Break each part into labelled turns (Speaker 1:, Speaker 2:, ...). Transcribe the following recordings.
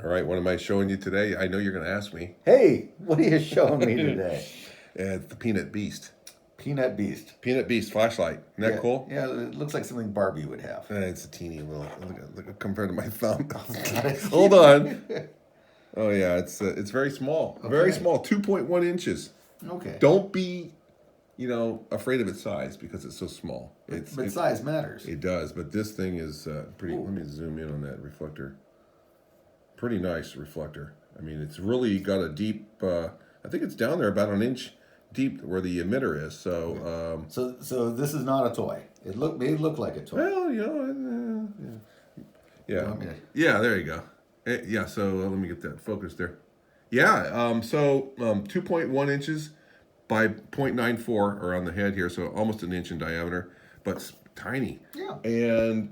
Speaker 1: All right, what am I showing you today? I know you're going to ask me.
Speaker 2: Hey, what are you showing me today?
Speaker 1: It's the Peanut Beast.
Speaker 2: Peanut Beast.
Speaker 1: Peanut Beast flashlight. Isn't that
Speaker 2: Yeah,
Speaker 1: cool?
Speaker 2: yeah, it looks like something Barbie would have.
Speaker 1: It's a teeny little, look compared to my thumb.
Speaker 2: Oh,
Speaker 1: Hold on. Oh yeah, it's very small.
Speaker 2: Okay.
Speaker 1: Very small, 2.1 inches.
Speaker 2: Okay.
Speaker 1: Don't be, afraid of its size because it's so small.
Speaker 2: But size matters.
Speaker 1: It does, but this thing is pretty.
Speaker 2: Ooh.
Speaker 1: Let me zoom in on that reflector. Pretty nice reflector. I mean, it's really got a deep. I think it's down there about an inch deep where the emitter is. So,
Speaker 2: So this is not a toy. It may look like a toy.
Speaker 1: well, yeah,
Speaker 2: want me to-
Speaker 1: yeah. There you go. Yeah. So let me get that focus there. Yeah. 2.1 inches by 0.94 around the head here, so almost an inch in diameter, but tiny.
Speaker 2: Yeah.
Speaker 1: And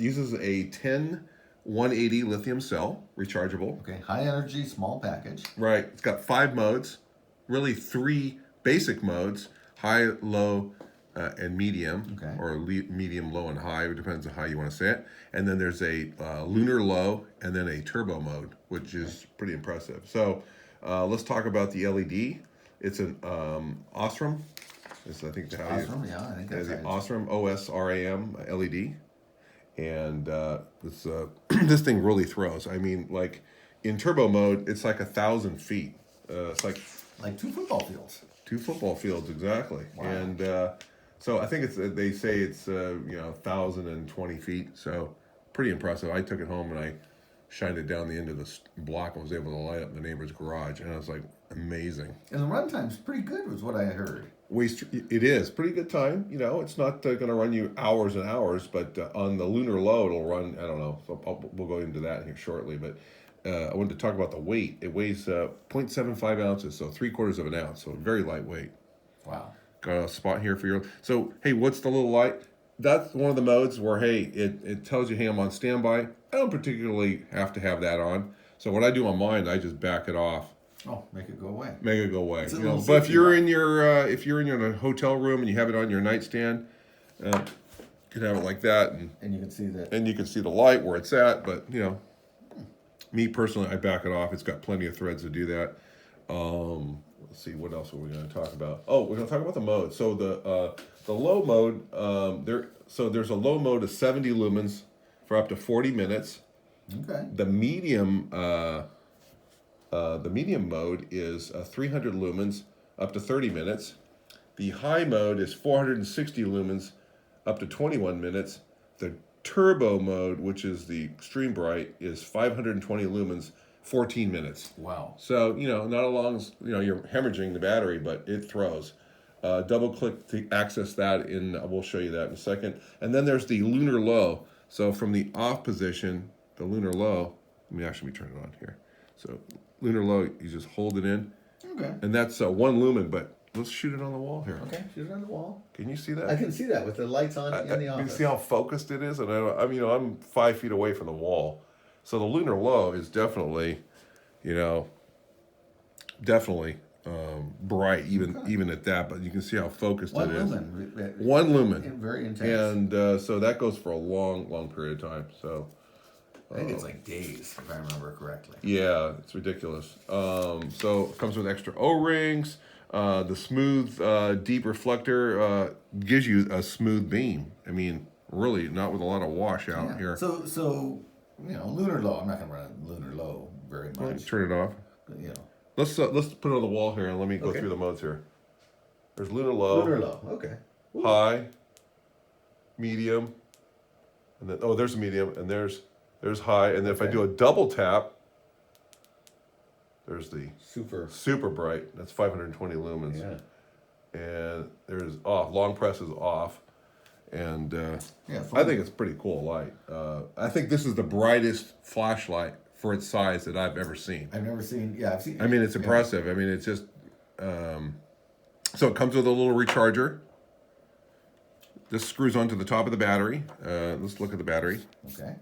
Speaker 1: uses a 10180 lithium cell, rechargeable.
Speaker 2: Okay. High energy, small package.
Speaker 1: Right. It's got 5 modes, really 3 basic modes: high, low, and medium,
Speaker 2: Okay.
Speaker 1: or medium, low, and high. It depends on how you want to say it. And then there's a lunar low, and then a turbo mode, which is pretty impressive. So let's talk about the LED. It's an Osram. I think how
Speaker 2: Osram, yeah, I think that's
Speaker 1: the
Speaker 2: right.
Speaker 1: Osram OSRAM LED, and this this thing really throws. I mean, like in turbo mode, it's like 1,000 feet. It's like
Speaker 2: 2 football fields.
Speaker 1: 2 football fields exactly.
Speaker 2: Wow.
Speaker 1: And so I think they say it's 1,020 feet. So pretty impressive. I took it home and I shined it down the end of the block and was able to light up the neighbor's garage, and I was like, amazing.
Speaker 2: And the runtime's pretty good, was what I heard.
Speaker 1: It is pretty good time. It's not going to run you hours and hours, but on the lunar low, it'll run. I don't know. So we'll go into that here shortly. But I wanted to talk about the weight. It weighs 0.75 ounces, so 3/4 of an ounce. So very lightweight.
Speaker 2: Wow.
Speaker 1: Got a spot here for your. So hey, what's the little light? That's one of the modes where hey, it tells you, hey, I'm on standby. I don't particularly have to have that on. So what I do on mine, I just back it off.
Speaker 2: Oh, make it go away.
Speaker 1: Make it go away.
Speaker 2: It's a
Speaker 1: You know,
Speaker 2: little
Speaker 1: but if
Speaker 2: safety
Speaker 1: you're
Speaker 2: light.
Speaker 1: in your hotel room and you have it on your nightstand, you could have it like that,
Speaker 2: And you can see that.
Speaker 1: and you can see the light where it's at. But me personally, I back it off. It's got plenty of threads to do that. Let's see, what else are we going to talk about? Oh, we're going to talk about the mode. So the low mode, there's a low mode of 70 lumens for up to 40 minutes.
Speaker 2: Okay.
Speaker 1: The medium mode is 300 lumens up to 30 minutes. The high mode is 460 lumens up to 21 minutes. The turbo mode, which is the extreme bright, is 520 lumens, 14 minutes.
Speaker 2: Wow.
Speaker 1: So, not as long as, you're hemorrhaging the battery, but it throws. Double click to access that we'll show you that in a second. And then there's the lunar low. So from the off position, the lunar low, let me actually turn it on here. So lunar low, you just hold it in.
Speaker 2: Okay.
Speaker 1: And that's 1 lumen, but let's shoot it on the wall here.
Speaker 2: Okay. Shoot it on the wall.
Speaker 1: Can you see that?
Speaker 2: I can see that with the lights on in the
Speaker 1: You
Speaker 2: office.
Speaker 1: see how focused it is? And I'm 5 feet away from the wall. So the lunar low is definitely, bright, even at that. But you can see how focused
Speaker 2: One
Speaker 1: it is.
Speaker 2: lumen.
Speaker 1: 1 lumen.
Speaker 2: Very intense.
Speaker 1: And so that goes for a long, long period of time. So
Speaker 2: I think it's like days, if I remember correctly.
Speaker 1: yeah, it's ridiculous. So it comes with extra O-rings. The smooth, deep reflector gives you a smooth beam. I mean, really, not with a lot of washout here.
Speaker 2: So lunar low. I'm not going to run lunar low very
Speaker 1: Well,
Speaker 2: much.
Speaker 1: turn it off.
Speaker 2: You know,
Speaker 1: Let's put it on the wall here and let me go
Speaker 2: Okay.
Speaker 1: through the modes here. There's lunar low,
Speaker 2: lunar low. Okay. Ooh.
Speaker 1: high, medium, and then there's medium, and there's high, and then if I
Speaker 2: Okay.
Speaker 1: do a double tap, there's the
Speaker 2: Super.
Speaker 1: super bright. That's 520 lumens.
Speaker 2: Yeah.
Speaker 1: And there's off. Long press is off, and
Speaker 2: Yeah.
Speaker 1: I think it's pretty cool light. I think this is the brightest flashlight for its size that I've ever seen.
Speaker 2: I've never seen. Yeah, I've seen.
Speaker 1: I mean, it's
Speaker 2: yeah.
Speaker 1: impressive. I mean, it's just so it comes with a little recharger. This screws onto the top of the battery. Let's look at the battery.
Speaker 2: Okay.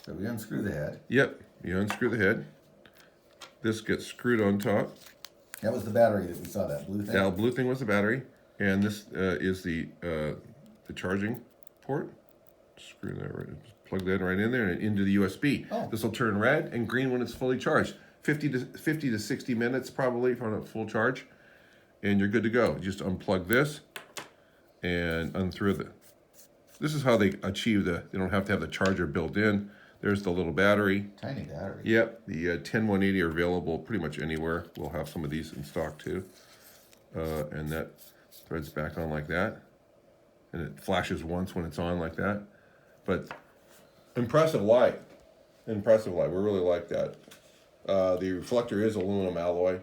Speaker 2: So we unscrew the head.
Speaker 1: Yep, you unscrew the head. This gets screwed on top.
Speaker 2: That was the battery that we saw. That blue thing.
Speaker 1: That blue thing was the battery, and this is the charging port. screw that right, plug that right in there and into the USB.
Speaker 2: Oh.
Speaker 1: This will turn red and green when it's fully charged. 50 to 60 minutes probably from a full charge, and you're good to go. Just unplug this and unthread it. This is how they achieve they don't have to have the charger built in. There's the little battery.
Speaker 2: Tiny battery.
Speaker 1: Yep, the 10180 are available pretty much anywhere. We'll have some of these in stock too. And that threads back on like that. And it flashes once when it's on like that. But impressive light. Impressive light. We really like that. The reflector is aluminum alloy.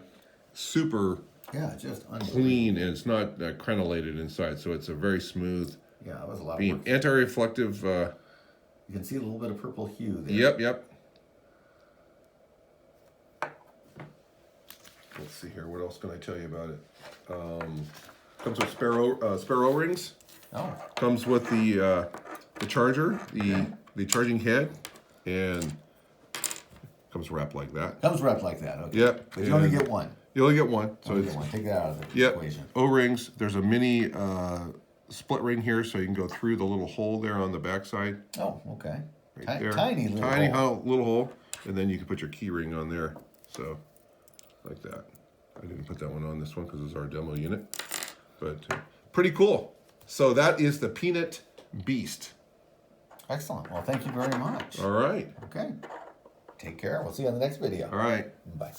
Speaker 1: Super
Speaker 2: Yeah, just unbelievable.
Speaker 1: clean, and it's not crenellated inside, so it's a very smooth
Speaker 2: Yeah, it was a lot of
Speaker 1: beam.
Speaker 2: work.
Speaker 1: Anti-reflective.
Speaker 2: You can see a little bit of purple hue there.
Speaker 1: Yep. Let's see here. What else can I tell you about it? Comes with spare O-rings.
Speaker 2: Oh,
Speaker 1: Comes with the charger, the charging head, and comes wrapped like that.
Speaker 2: comes wrapped like that. Okay.
Speaker 1: Yep.
Speaker 2: But you only
Speaker 1: and
Speaker 2: get one.
Speaker 1: You only get one. So
Speaker 2: Only
Speaker 1: it's
Speaker 2: get one. Take that out of the
Speaker 1: yep.
Speaker 2: equation.
Speaker 1: O-rings. There's a mini split ring here, so you can go through the little hole there on the backside.
Speaker 2: Oh, okay.
Speaker 1: Right there.
Speaker 2: Tiny little hole.
Speaker 1: Little hole, and then you can put your key ring on there. So, like that. I didn't put that one on this one because it's our demo unit, but pretty cool. So that is the Peanut Beast.
Speaker 2: Excellent. Well, thank you very much.
Speaker 1: All right.
Speaker 2: Okay. Take care. We'll see you on the next video.
Speaker 1: All right.
Speaker 2: Bye.